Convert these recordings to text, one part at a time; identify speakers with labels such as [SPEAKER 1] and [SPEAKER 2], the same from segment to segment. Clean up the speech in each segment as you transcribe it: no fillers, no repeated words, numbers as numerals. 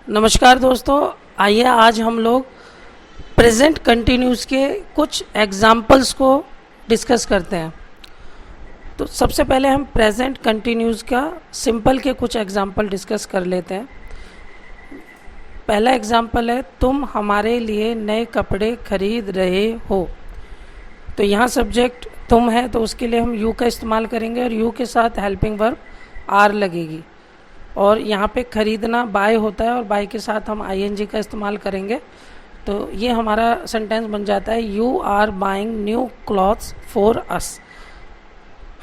[SPEAKER 1] नमस्कार दोस्तों, आइए आज हम लोग प्रेजेंट कंटिन्यूस के कुछ एग्जाम्पल्स को डिस्कस करते हैं। तो सबसे पहले हम प्रेजेंट कंटिन्यूस का सिंपल के कुछ एग्जाम्पल डिस्कस कर लेते हैं। पहला एग्जाम्पल है, तुम हमारे लिए नए कपड़े खरीद रहे हो। तो यहाँ सब्जेक्ट तुम है तो उसके लिए हम यू का इस्तेमाल करेंगे और यू के साथ हेल्पिंग वर्ब आर लगेगी। और यहाँ पे खरीदना बाय होता है और बाय के साथ हम आईएनजी का इस्तेमाल करेंगे। तो ये हमारा सेंटेंस बन जाता है, you are buying new clothes for us.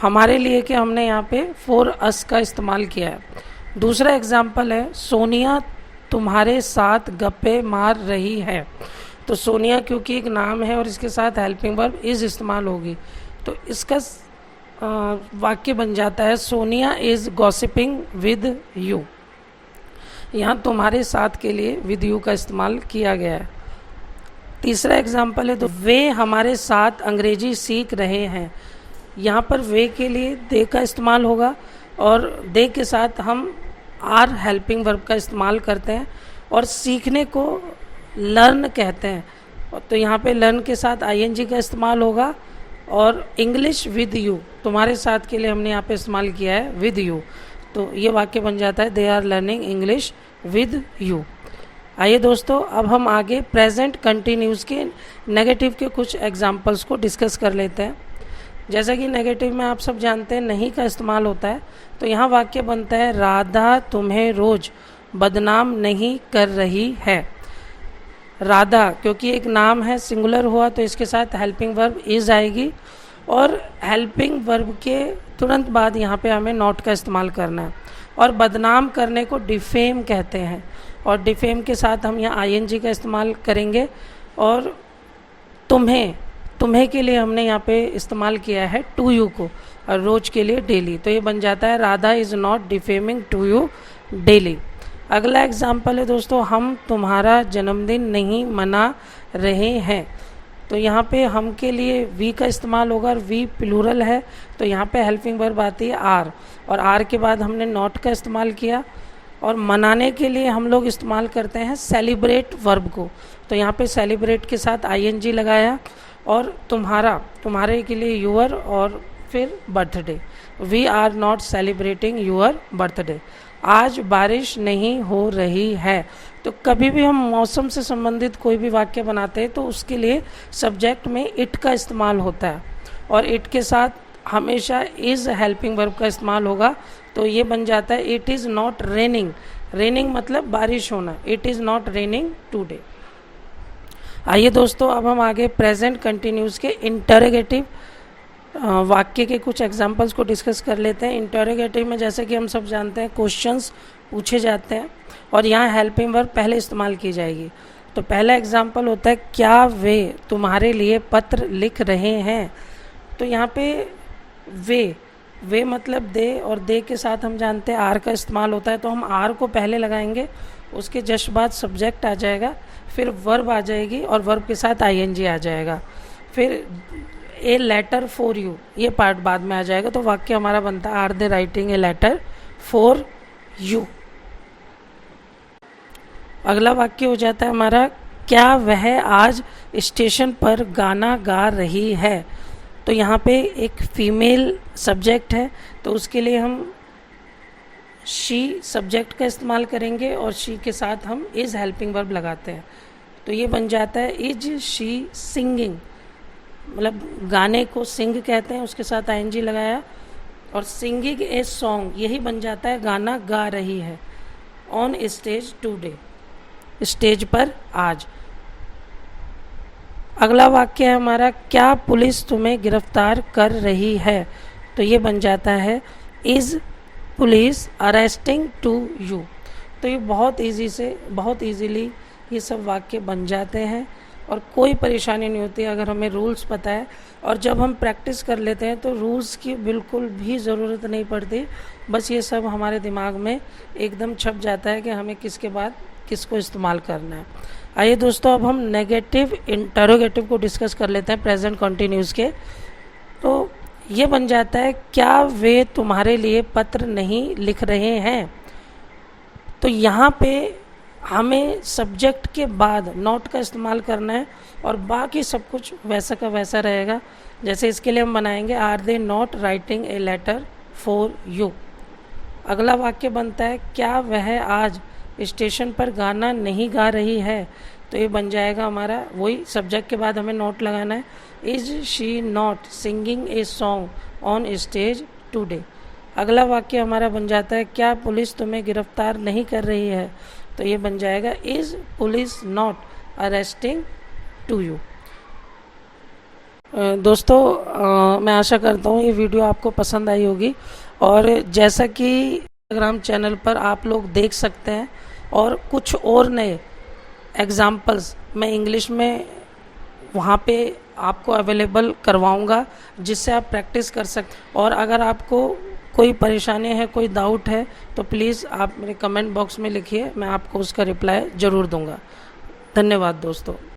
[SPEAKER 1] हमारे लिए कि हमने यहाँ पे फॉर अस का इस्तेमाल किया है। दूसरा एग्जाम्पल है, सोनिया तुम्हारे साथ गप्पे मार रही है। तो सोनिया क्योंकि एक नाम है और इसके साथ हेल्पिंग वर्ब इज इस्तेमाल होगी, तो इसका वाक्य बन जाता है, Sonia is gossiping with you. यहाँ तुम्हारे साथ के लिए विद यू का इस्तेमाल किया गया है। तीसरा एग्जाम्पल है, तो वे हमारे साथ अंग्रेजी सीख रहे हैं। यहाँ पर वे के लिए दे का इस्तेमाल होगा और दे के साथ हम आर हेल्पिंग वर्ब का इस्तेमाल करते हैं और सीखने को लर्न कहते हैं। तो यहाँ पे लर्न के साथ आईएनजी का इस्तेमाल होगा और इंग्लिश विद यू, तुम्हारे साथ के लिए हमने यहाँ पे इस्तेमाल किया है विद यू। तो ये वाक्य बन जाता है, they are learning English with you. आइए दोस्तों, अब हम आगे प्रेजेंट कंटिन्यूस के नेगेटिव के कुछ एग्जांपल्स को डिस्कस कर लेते हैं। जैसा कि नेगेटिव में आप सब जानते हैं नहीं का इस्तेमाल होता है। तो यहाँ वाक्य बनता है, राधा तुम्हें रोज बदनाम नहीं कर रही है। राधा क्योंकि एक नाम है, सिंगुलर हुआ, तो इसके साथ हेल्पिंग वर्ब इज आएगी और हेल्पिंग वर्ब के तुरंत बाद यहाँ पे हमें नॉट का इस्तेमाल करना है। और बदनाम करने को डिफेम कहते हैं और डिफेम के साथ हम यहाँ आईएनजी का इस्तेमाल करेंगे। और तुम्हें के लिए हमने यहाँ पे इस्तेमाल किया है टू यू को और रोज के लिए डेली। तो ये बन जाता है, Radha is not defaming to you daily. अगला एग्जाम्पल है दोस्तों, हम तुम्हारा जन्मदिन नहीं मना रहे हैं। तो यहाँ पे हम के लिए वी का इस्तेमाल होगा और वी प्लूरल है, तो यहाँ पे हेल्पिंग वर्ब आती है आर और आर के बाद हमने नॉट का इस्तेमाल किया। और मनाने के लिए हम लोग इस्तेमाल करते हैं सेलिब्रेट वर्ब को। तो यहाँ पे सेलिब्रेट के साथ आईएनजी लगाया और तुम्हारे के लिए यूअर और फिर birthday. We are not celebrating your birthday. आज बारिश नहीं हो रही है। तो कभी भी हम मौसम से संबंधित कोई भी वाक्य बनाते हैं तो उसके लिए सब्जेक्ट में इट का इस्तेमाल होता है और इट के साथ हमेशा इज हेल्पिंग वर्ब का इस्तेमाल होगा। तो ये बन जाता है, it is not raining. Raining मतलब बारिश होना। It is not raining today. आइए दोस्तों, अब हम आगे प्रेजेंट कंटिन्यूस के इंटरोगेटिव वाक्य के कुछ एग्जाम्पल्स को डिस्कस कर लेते हैं। इंटरोगेटिव में जैसे कि हम सब जानते हैं क्वेश्चंस पूछे जाते हैं और यहाँ हेल्पिंग वर्ब पहले इस्तेमाल की जाएगी। तो पहला एग्जाम्पल होता है, क्या वे तुम्हारे लिए पत्र लिख रहे हैं। तो यहाँ पे वे मतलब दे और दे के साथ हम जानते हैं आर का इस्तेमाल होता है। तो हम आर को पहले लगाएंगे, उसके जस्ट बाद सब्जेक्ट आ जाएगा, फिर वर्ब आ जाएगी और वर्ब के साथ आईएनजी आ जाएगा, फिर ए लेटर फॉर यू, ये पार्ट बाद में आ जाएगा। तो वाक्य हमारा बनता है, are they writing a letter for you. अगला वाक्य हो जाता है हमारा, क्या वह आज स्टेशन पर गाना गा रही है। तो यहाँ पे एक फीमेल सब्जेक्ट है तो उसके लिए हम शी सब्जेक्ट का इस्तेमाल करेंगे और शी के साथ हम इज हेल्पिंग वर्ब लगाते हैं। तो ये बन जाता है, इज शी सिंगिंग, मतलब गाने को सिंग कहते हैं, उसके साथ आईएनजी लगाया और सिंगिंग ए सॉन्ग, यही बन जाता है गाना गा रही है। ऑन स्टेज टुडे, स्टेज पर आज। अगला वाक्य है हमारा, क्या पुलिस तुम्हें गिरफ्तार कर रही है। तो ये बन जाता है, is police arresting to you. तो ये बहुत इजीली ये सब वाक्य बन जाते हैं और कोई परेशानी नहीं होती अगर हमें रूल्स पता है। और जब हम प्रैक्टिस कर लेते हैं तो रूल्स की बिल्कुल भी ज़रूरत नहीं पड़ती, बस ये सब हमारे दिमाग में एकदम छप जाता है कि हमें किसके बाद किसको इस्तेमाल करना है। आइए दोस्तों, अब हम नेगेटिव इंटरोगेटिव को डिस्कस कर लेते हैं प्रेजेंट कंटिन्यूस के। तो ये बन जाता है, क्या वे तुम्हारे लिए पत्र नहीं लिख रहे हैं। तो यहाँ पे हमें सब्जेक्ट के बाद नॉट का इस्तेमाल करना है और बाकी सब कुछ वैसा का वैसा रहेगा। जैसे इसके लिए हम बनाएंगे are they not writing a letter for you. अगला वाक्य बनता है क्या वह आज स्टेशन पर गाना नहीं गा रही है, तो ये बन जाएगा हमारा, वही सब्जेक्ट के बाद हमें नॉट लगाना है, is she not singing a song on stage today. अगला वाक्य हमारा बन जाता है क्या पुलिस तुम्हें गिरफ्तार नहीं कर रही है, तो ये बन जाएगा is police not arresting to you. दोस्तों मैं आशा करता हूँ ये वीडियो आपको पसंद आई होगी, और जैसा कि इंस्टाग्राम चैनल पर आप लोग देख सकते हैं और कुछ और नए एग्जाम्पल्स मैं इंग्लिश में वहाँ पे आपको अवेलेबल करवाऊँगा, जिससे आप प्रैक्टिस कर सकते। और अगर आपको कोई परेशानी है, कोई डाउट है, तो प्लीज़ आप मेरे कमेंट बॉक्स में लिखिए, मैं आपको उसका रिप्लाई ज़रूर दूँगा। धन्यवाद दोस्तों।